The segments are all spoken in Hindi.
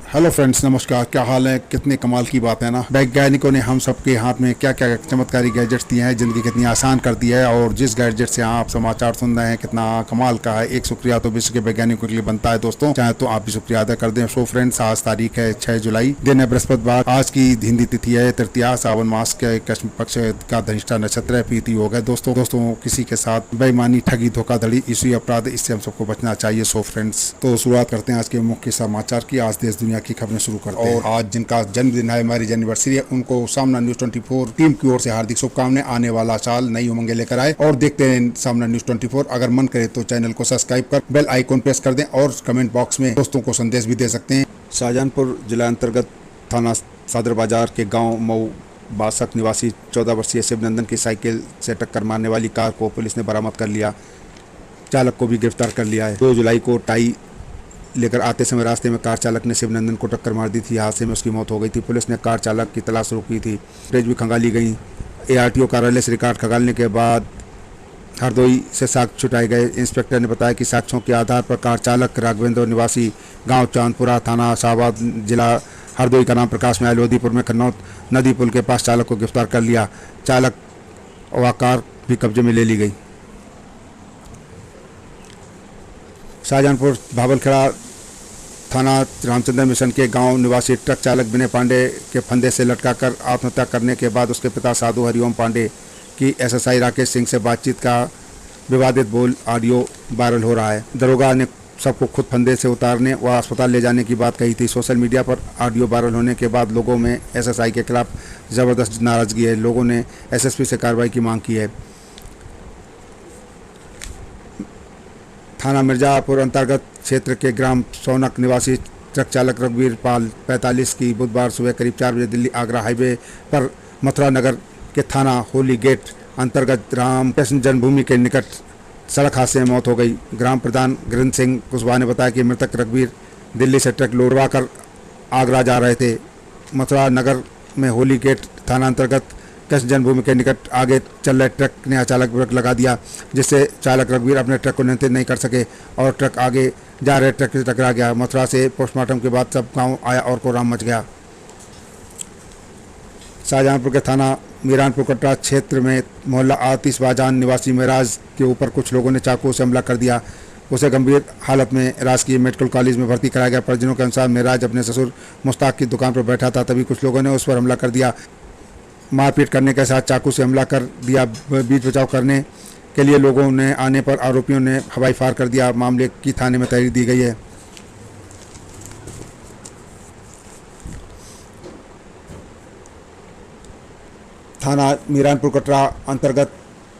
हेलो फ्रेंड्स, नमस्कार। क्या हाल है? कितने कमाल की बात है ना। वैज्ञानिकों ने हम सबके हाथ में क्या क्या चमत्कारी गैजेट्स दिए हैं, ज़िंदगी कितनी आसान कर दी है। और जिस गैजेट से आप समाचार सुन रहे हैं कितना कमाल का है। एक शुक्रिया तो विश्व के वैज्ञानिकों के लिए बनता है दोस्तों, चाहे तो आप भी शुक्रिया अदा कर दें। सो फ्रेंड्स, आज तारीख है 6 जुलाई, दिन है बृहस्पतिवार। आज की हिंदी तिथि है तृतीया, सावन मास के कृष्ण पक्ष का धनिष्ठा नक्षत्र है। प्रीति योग है दोस्तों किसी के साथ बेईमानी, ठगी, धोखाधड़ी, इसी अपराध, इससे हम सबको बचना चाहिए। सो फ्रेंड्स, तो शुरुआत करते हैं आज के मुख्य समाचार की। आज देश दुनिया की खबरें शुरू करते हैं। और आज जिनका जन्मदिन है, मैरिज एनिवर्सरी है, उनको सामना न्यूज 24 टीम की ओर से हार्दिक शुभकामनाएं। आने वाला साल नई उमंगें लेकर आए। और देखते हैं सामना न्यूज 24। अगर मन करे तो चैनल को सब्सक्राइब कर बेल आइकॉन प्रेस कर दें और कमेंट बॉक्स में दोस्तों को संदेश भी दे सकते हैं। शाहजहानपुर जिला अंतर्गत थाना सदर बाजार के गाँव मऊ बासठ निवासी 14 वर्षीय शिवनंदन की साइकिल से टक्कर मारने वाली कार को पुलिस ने बरामद कर लिया। चालक को भी गिरफ्तार कर लिया है। 2 जुलाई को टाई लेकर आते समय रास्ते में कार चालक ने शिवनंदन को टक्कर मार दी थी। हादसे में उसकी मौत हो गई थी। पुलिस ने कार चालक की तलाश शुरू की थी। फुटेज भी खंगाली गई। ARTO कार्यालय से रिकॉर्ड खंगालने के बाद हरदोई से साक्ष्य छुटाए गए। इंस्पेक्टर ने बताया कि साक्ष्यों के आधार पर कार चालक राघवेंद्र निवासी गांव चांदपुरा, थाना शाहबाद, जिला हरदोई का नाम प्रकाश में लोधीपुर में खन्नौत नदी पुल के पास चालक को गिरफ्तार कर लिया। चालक व कार भी कब्जे में ले ली गई। शाहजहानपुर भावलखेड़ा थाना रामचंद्र मिशन के गांव निवासी ट्रक चालक विनय पांडे के फंदे से लटकाकर आत्महत्या करने के बाद उसके पिता साधु हरिओम पांडे की SSI राकेश सिंह से बातचीत का विवादित बोल ऑडियो वायरल हो रहा है। दरोगा ने सबको खुद फंदे से उतारने व अस्पताल ले जाने की बात कही थी। सोशल मीडिया पर ऑडियो वायरल होने के बाद लोगों में SSI के खिलाफ जबरदस्त नाराजगी है। लोगों ने SSP से कार्रवाई की मांग की है। थाना मिर्जापुर अंतर्गत क्षेत्र के ग्राम सोनक निवासी ट्रक चालक रघुवीर पाल 45 की बुधवार सुबह करीब 4 बजे दिल्ली आगरा हाईवे पर मथुरा नगर के थाना होली गेट अंतर्गत राम कृष्ण जन्मभूमि के निकट सड़क हादसे में मौत हो गई। ग्राम प्रधान गिरिंद्र सिंह कुशवाहा ने बताया कि मृतक रघुवीर दिल्ली से ट्रक लोडवा कर आगरा जा रहे थे। मथुरा नगर में होली गेट थाना अंतर्गत कृष्ण जन्मभूमि के निकट आगे चल रहे ट्रक ने अचानक ब्रेक लगा दिया, जिससे चालक रघुवीर अपने ट्रक को नियंत्रित नहीं कर सके और ट्रक आगे जा रहे ट्रक से टकरा गया। मथुरा से पोस्टमार्टम के बाद सब गांव आया और कोहराम मच गया। शाहजहानपुर के थाना मीरानपुर कटरा क्षेत्र में मोहल्ला आतिशबाजान निवासी मेराज के ऊपर कुछ लोगों ने चाकू से हमला कर दिया। उसे गंभीर हालत में राजकीय मेडिकल कॉलेज में भर्ती कराया गया। परिजनों के अनुसार मेराज अपने ससुर मुश्ताक की दुकान पर बैठा था, तभी कुछ लोगों ने उस पर हमला कर दिया। मारपीट करने के साथ चाकू से हमला कर दिया। बीच बचाव करने के लिए लोगों ने आने पर आरोपियों ने हवाई फायर कर दिया। मामले की थाने में तहरीर दी गई है। थाना मीरानपुर कटरा अंतर्गत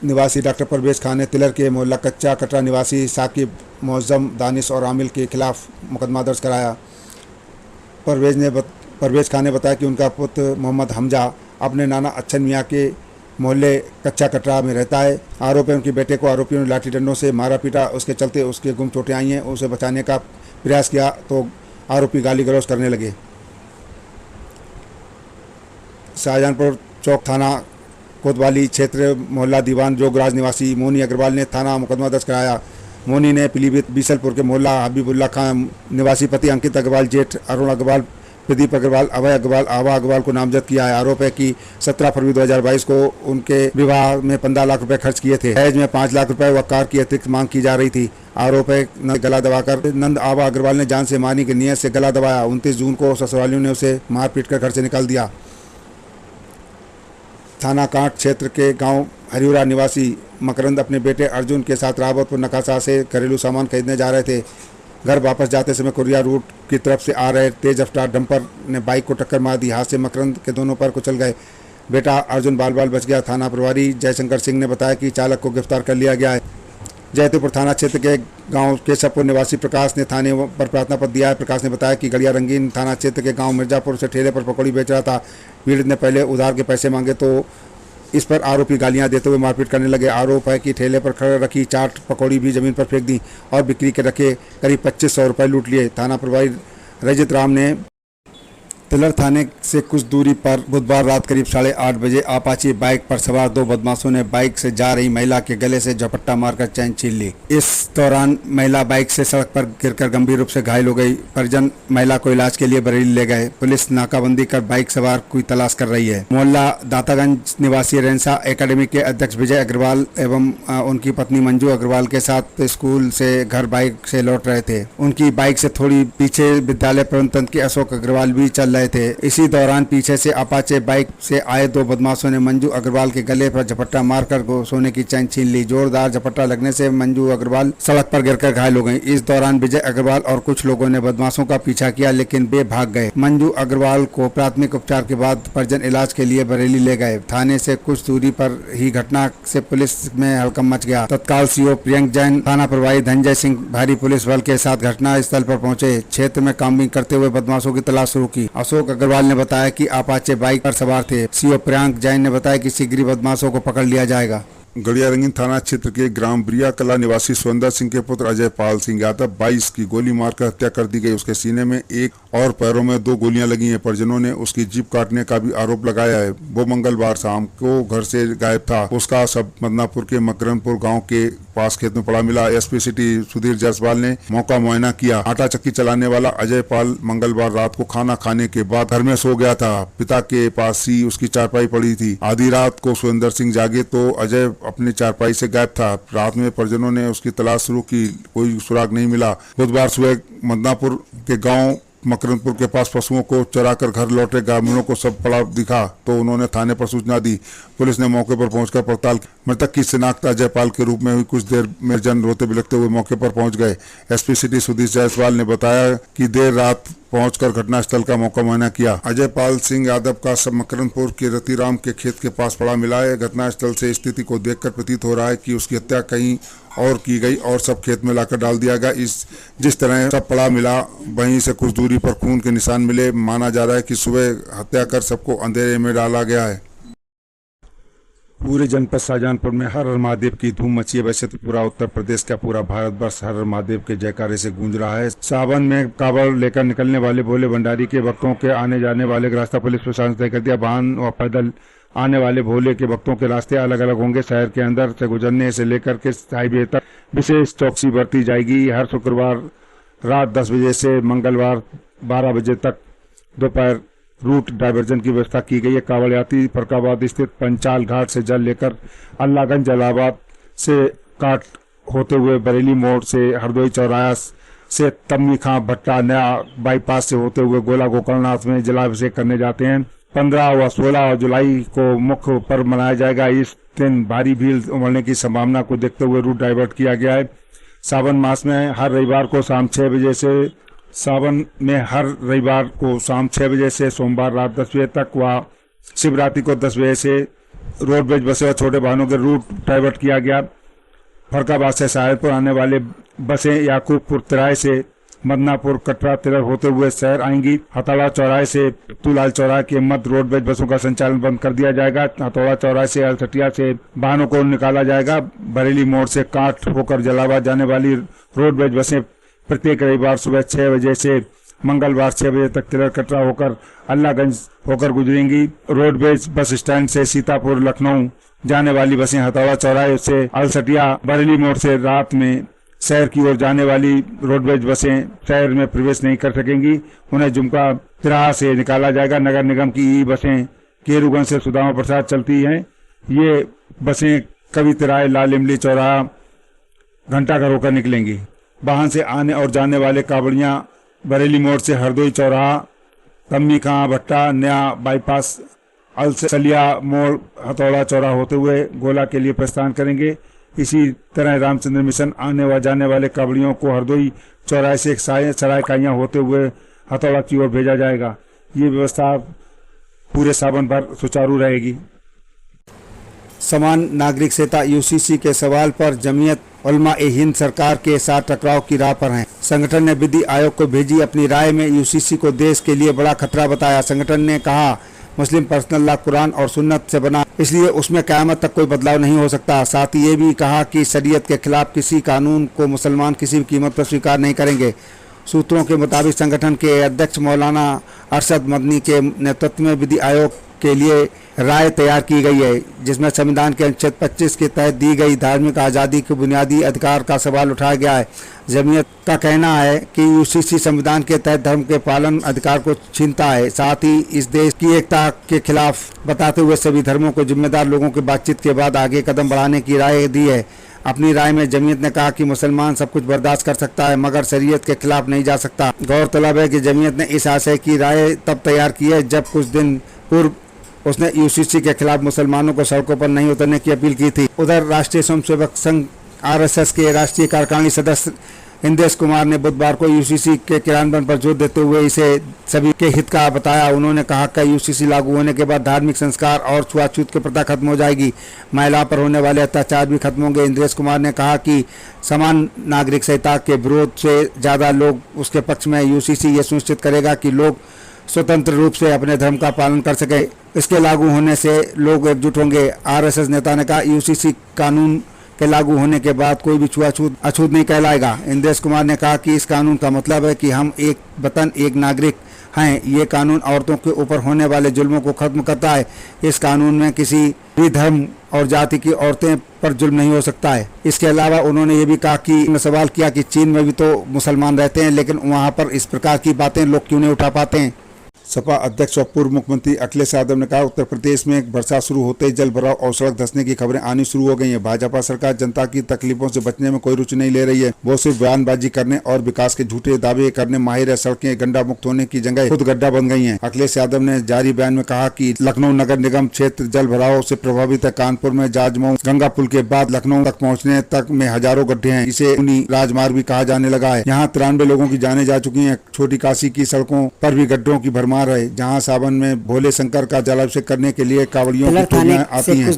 निवासी डॉक्टर परवेज खान ने तिलर के मोहल्ला कच्चा कटरा निवासी साकिब, मौजम, दानिश और आमिल के खिलाफ मुकदमा दर्ज कराया। परवेज खान ने बताया कि उनका पुत्र मोहम्मद हमजा अपने नाना अच्छन मियाँ के मोहल्ले कच्चा कटरा में रहता है। आरोप है उनके बेटे को आरोपियों ने लाठी डंडों से मारा पीटा। उसके चलते उसके गुम चोटें आई हैं। उसे बचाने का प्रयास किया तो आरोपी गाली गलौज करने लगे। शाहजहानपुर चौक थाना कोतवाली क्षेत्र मोहल्ला दीवान जोगराज निवासी मोनी अग्रवाल ने थाना मुकदमा दर्ज कराया। मोनी ने पीलीभीत बीसलपुर के मोहल्ला हबीबुल्ला खान निवासी पति अंकित अग्रवाल, जेठ अरुण अग्रवाल, प्रदीप अग्रवाल, अभय अग्रवाल, आभा अग्रवाल को नामजद किया है। आरोप है कि 17 फरवरी 2022 को उनके विवाह में 15 लाख रुपए खर्च किए थे। दहेज में 5 लाख रुपए व कार की अतिरिक्त मांग की जा रही थी। आरोप है गला दबाकर नंद आभा अग्रवाल ने जान से मारने की नीयत से गला दबाया। 29 जून को ससुरालियों ने उसे मारपीट कर घर से निकाल दिया। थाना कांट क्षेत्र के गांव हरियूरा निवासी मकरंद अपने बेटे अर्जुन के साथ रावतपुर नकासा से घरेलू सामान खरीदने जा रहे थे। घर वापस जाते समय कुरिया रूट की तरफ से आ रहे तेज रफ्तार डंपर ने बाइक को टक्कर मार दी। हादसे मकरंद के दोनों पैर कुचल गए। बेटा अर्जुन बाल बाल बच गया। थाना प्रभारी जयशंकर सिंह ने बताया कि चालक को गिरफ्तार कर लिया गया है। जयतीपुर थाना क्षेत्र के गांव केशवपुर निवासी प्रकाश ने थाने पर प्रार्थना पत्र दिया है। प्रकाश ने बताया कि गलिया रंगीन थाना क्षेत्र के गांव मिर्जापुर से ठेले पर पकौड़ी बेच रहा था। पीड़ित ने पहले उधार के पैसे मांगे तो इस पर आरोपी गालियां देते हुए मारपीट करने लगे। आरोप है कि ठेले पर खड़े रखी चाट पकौड़ी भी जमीन पर फेंक दी और बिक्री के रखे करीब 2500 रुपये लूट लिए। थाना प्रभारी रजित राम ने तिलर थाने से कुछ दूरी पर बुधवार रात करीब 8:30 बजे अपाची बाइक पर सवार दो बदमाशों ने बाइक से जा रही महिला के गले से झपट्टा मारकर चैन छीन ली। इस दौरान महिला बाइक से सड़क पर गिरकर गंभीर रूप से घायल हो गई। परिजन महिला को इलाज के लिए बरेली ले गए। पुलिस नाकाबंदी कर बाइक सवार की तलाश कर रही है। मोहल्ला दातागंज निवासी रेंसा एकेडमी के अध्यक्ष विजय अग्रवाल एवं उनकी पत्नी मंजू अग्रवाल के साथ स्कूल से घर बाइक से लौट रहे थे। उनकी बाइक से थोड़ी पीछे विद्यालय प्रबंधन के अशोक अग्रवाल भी चल रहे थे। इसी दौरान पीछे से अपाचे बाइक से आए दो बदमाशों ने मंजू अग्रवाल के गले पर झपट्टा मारकर सोने की चैन छीन ली। जोरदार झपट्टा लगने से मंजू अग्रवाल सड़क पर गिरकर घायल हो गई। इस दौरान विजय अग्रवाल और कुछ लोगों ने बदमाशों का पीछा किया लेकिन वे भाग गए। मंजू अग्रवाल को प्राथमिक उपचार के बाद परिजन इलाज के लिए बरेली ले गए। थाने से कुछ दूरी पर ही घटना से पुलिस में हड़कंप मच गया। तत्काल सीओ प्रियंक जैन, थाना प्रभारी धनंजय सिंह भारी पुलिस बल के साथ घटना स्थल पर पहुंचे। क्षेत्र में काम्बिंग करते हुए बदमाशों की तलाश शुरू की। अशोक अग्रवाल ने बताया कि अपाचे बाइक पर सवार थे। सीओ प्रियंक जैन ने बताया कि शीघ्र ही बदमाशों को पकड़ लिया जाएगा। गड़िया रंगीन थाना क्षेत्र के ग्राम ब्रिया कला निवासी सुरेंद्र सिंह के पुत्र अजय पाल सिंह यादव 22 की गोली मारकर हत्या कर दी गई। उसके सीने में एक और पैरों में 2 गोलियां लगी हैं। परिजनों ने उसकी जीप काटने का भी आरोप लगाया है। वो मंगलवार शाम को घर से गायब था। उसका शव मदनापुर के मकरनपुर गांव के पास खेत में पड़ा मिला। एसपी सिटी सुधीर जायसवाल ने मौका मुआयना किया। आटा चक्की चलाने वाला अजय पाल मंगलवार रात को खाना खाने के बाद घर में सो गया था। पिता के पास ही उसकी चारपाई पड़ी थी। आधी रात को सुरेंद्र सिंह जागे तो अजय अपनी चारपाई से गायब था। रात में परिजनों ने उसकी तलाश शुरू की, कोई सुराग नहीं मिला। बुधवार सुबह मदनापुर के गांव मकरनपुर के पास पशुओं को चराकर घर लौटे ग्रामीणों को सब पड़ा दिखा तो उन्होंने थाने पर सूचना दी। पुलिस ने मौके पर पहुंचकर पड़ताल की। मृतक की शिनाख्त अजय पाल के रूप में हुई। कुछ देर में जन रोते बिलखते हुए मौके पर पहुंच गए। एसपी सिटी सुधीर जायसवाल ने बताया कि देर रात पहुंचकर घटनास्थल का मौका मुआयना किया। अजय पाल सिंह यादव का शव मकरनपुर के रतिराम के खेत के पास पड़ा मिला है। घटनास्थल से स्थिति को देखकर प्रतीत हो रहा है कि उसकी हत्या कहीं और की गई और सब खेत में लाकर डाल दिया गया। जिस तरह सब पड़ा मिला वहीं से कुछ दूरी पर खून के निशान मिले। माना जा रहा है कि सुबह हत्या कर सबको अंधेरे में डाला गया है। पूरे जनपद शाहजहांपुर में हर हर महादेव की धूम मची है। वैसे तो पूरा उत्तर प्रदेश का पूरा भारतवर्ष हर हर महादेव के जयकारे से गूंज रहा है। सावन में कावड़ लेकर निकलने वाले भोले भंडारी के भक्तों के आने जाने वाले रास्ता पुलिस प्रशासन तय कर दिया। वाहन और पैदल आने वाले भोले के भक्तों के रास्ते अलग अलग होंगे। शहर के अंदर से गुजरने से लेकर के हाईवे तक विशेष चौकसी बरती जाएगी। हर शुक्रवार रात 10 बजे से मंगलवार 12 बजे तक दोपहर रूट डायवर्जन की व्यवस्था की गई है। कांवड़ यात्री फरकाबाद स्थित पंचाल घाट से जल लेकर अल्लाहगंज जलालाबाद से काट होते हुए बरेली मोड़ से हरदोई चौराहा से तम्मी खां भट्टा नया बाईपास से होते हुए गोला गोकर्णनाथ में जलाभिषेक करने जाते हैं। 15 व 16 जुलाई को मुख्य पर्व मनाया जाएगा। इस दिन भारी भीड़ उमड़ने की संभावना को देखते हुए रूट डाइवर्ट किया गया है। सावन मास में हर रविवार को शाम 6 बजे से सोमवार रात 10 बजे तक व शिवरात्रि को 10 बजे से रोडवेज बसें और छोटे वाहनों के रूट डाइवर्ट किया गया। फरकाबाद से शाहजहांपुर आने वाले बसें याकूबपुर तिराहे से मदनापुर कटरा तिलर होते हुए शहर आएंगी। हथौड़ा चौराहे से तुलाल चौराहे के मध्य रोडवेज बसों का संचालन बंद कर दिया जाएगा। हथौड़ा चौराहे से अलसटिया से वाहनों को निकाला जाएगा। बरेली मोड़ से काट होकर जलालाबाद जाने वाली रोडवेज बसें प्रत्येक रविवार सुबह 6 बजे से मंगलवार 6 बजे तक तिलर कटरा होकर अल्लाहगंज होकर गुजरेंगी। रोडवेज बस स्टैंड से सीतापुर लखनऊ जाने वाली बसें हथौड़ा चौराहे से अलसटिया बरेली मोड़ से रात में शहर की ओर जाने वाली रोडवेज बसें शहर में प्रवेश नहीं कर सकेंगी। उन्हें जुमका तिराहा से निकाला जाएगा। नगर निगम की ई बसें केरूगंज से सुदामा प्रसाद चलती हैं। ये बसें कवि तिराहे लाल इमली चौराहा घंटाघर होकर निकलेंगी। वाहन से आने और जाने वाले कावड़ियां बरेली मोड़ से हरदोई चौराहा तम्मी खां भट्टा नया बाईपास अलसलिया मोड़ हथौड़ा चौराहा होते हुए गोला के लिए प्रस्थान करेंगे। इसी तरह रामचंद्र मिशन आने व जाने वाले कावड़ियों को हरदोई चौराहे से सराय काइयां होते हुए हथौड़ा की ओर भेजा जाएगा। ये व्यवस्था पूरे सावन भर सुचारू रहेगी। समान नागरिक सेता यूसीसी के सवाल पर जमीयत उलमा ए हिंद सरकार के साथ टकराव की राह पर है। संगठन ने विधि आयोग को भेजी अपनी राय में यूसीसी को देश के लिए बड़ा खतरा बताया। संगठन ने कहा मुस्लिम पर्सनल लॉ कुरान और सुन्नत से बना, इसलिए उसमें क़यामत तक कोई बदलाव नहीं हो सकता। साथ ही ये भी कहा कि शरीयत के खिलाफ किसी कानून को मुसलमान किसी भी कीमत पर स्वीकार नहीं करेंगे। सूत्रों के मुताबिक संगठन के अध्यक्ष मौलाना अरशद मदनी के नेतृत्व में विधि आयोग के लिए राय तैयार की गई है, जिसमें संविधान के अनुच्छेद 25 के तहत दी गई धार्मिक आज़ादी के बुनियादी अधिकार का सवाल उठाया गया है। जमीयत का कहना है कि यूसीसी संविधान के तहत धर्म के पालन अधिकार को छीनता है, साथ ही इस देश की एकता के खिलाफ बताते हुए सभी धर्मों को जिम्मेदार लोगों की बातचीत के बाद आगे कदम बढ़ाने की राय दी है। अपनी राय में जमीयत ने कहा कि मुसलमान सब कुछ बर्दाश्त कर सकता है मगर शरीयत के खिलाफ नहीं जा सकता। गौरतलब है कि जमीयत ने इस आशय की राय तब तैयार की है जब कुछ दिन पूर्व उसने यूसीसी के खिलाफ मुसलमानों को सड़कों पर नहीं उतरने की अपील की थी। उधर राष्ट्रीय स्वयंसेवक संघ आरएसएस के राष्ट्रीय कार्यकारिणी सदस्य इंदेश कुमार ने बुधवार को यूसीसी के क्रियान्वयन पर जोर देते हुए इसे सभी के हित का बताया। उन्होंने कहा कि यूसीसी लागू होने के बाद धार्मिक संस्कार और छुआछूत की प्रथा खत्म हो जाएगी, महिला पर होने वाले अत्याचार भी खत्म होंगे। इंदेश कुमार ने कहा कि समान नागरिक संहिता के विरोध से ज़्यादा लोग उसके पक्ष में। यूसीसी ये सुनिश्चित करेगा कि लोग स्वतंत्र रूप से अपने धर्म का पालन कर सके, इसके लागू होने से लोग एकजुट होंगे। आरएसएस नेता ने कहा यूसीसी कानून के लागू होने के बाद कोई भी छुआछूत अछूत नहीं कहलाएगा। इंदेश कुमार ने कहा कि इस कानून का मतलब है कि हम एक वतन एक नागरिक हैं। ये कानून औरतों के ऊपर होने वाले जुल्मों को खत्म करता है। इस कानून में किसी भी धर्म और जाति की औरतें पर जुल्म नहीं हो सकता है। इसके अलावा उन्होंने ये भी कहा कि सवाल किया कि चीन में भी तो मुसलमान रहते हैं, लेकिन वहाँ पर इस प्रकार की बातें लोग क्यों नहीं उठा पाते हैं। सपा अध्यक्ष और पूर्व मुख्यमंत्री अखिलेश यादव ने कहा उत्तर प्रदेश में बरसात शुरू होते ही जल भराव और सड़क धंसने की खबरें आनी शुरू हो गई हैं। भाजपा सरकार जनता की तकलीफों से बचने में कोई रुचि नहीं ले रही है। वो सिर्फ बयानबाजी करने और विकास के झूठे दावे करने माहिर है। सड़कें गड्ढा मुक्त होने की जगह खुद गड्ढा बन गई हैं। अखिलेश यादव ने जारी बयान में कहा कि लखनऊ नगर निगम क्षेत्र जल भराव से प्रभावित है। कानपुर में जाजमऊ गंगा पुल के बाद लखनऊ तक पहुँचने तक में हजारों गड्ढे हैं। इसे राजमार्ग भी कहा जाने लगा है। यहाँ 93 लोगों की जाने जा चुकी है। छोटी काशी की सड़कों पर भी गड्ढों की भरमार है, जहाँ सावन में भोले शंकर का जलाभिषेक करने के लिए कांवड़ियों की टोलियां आती हैं।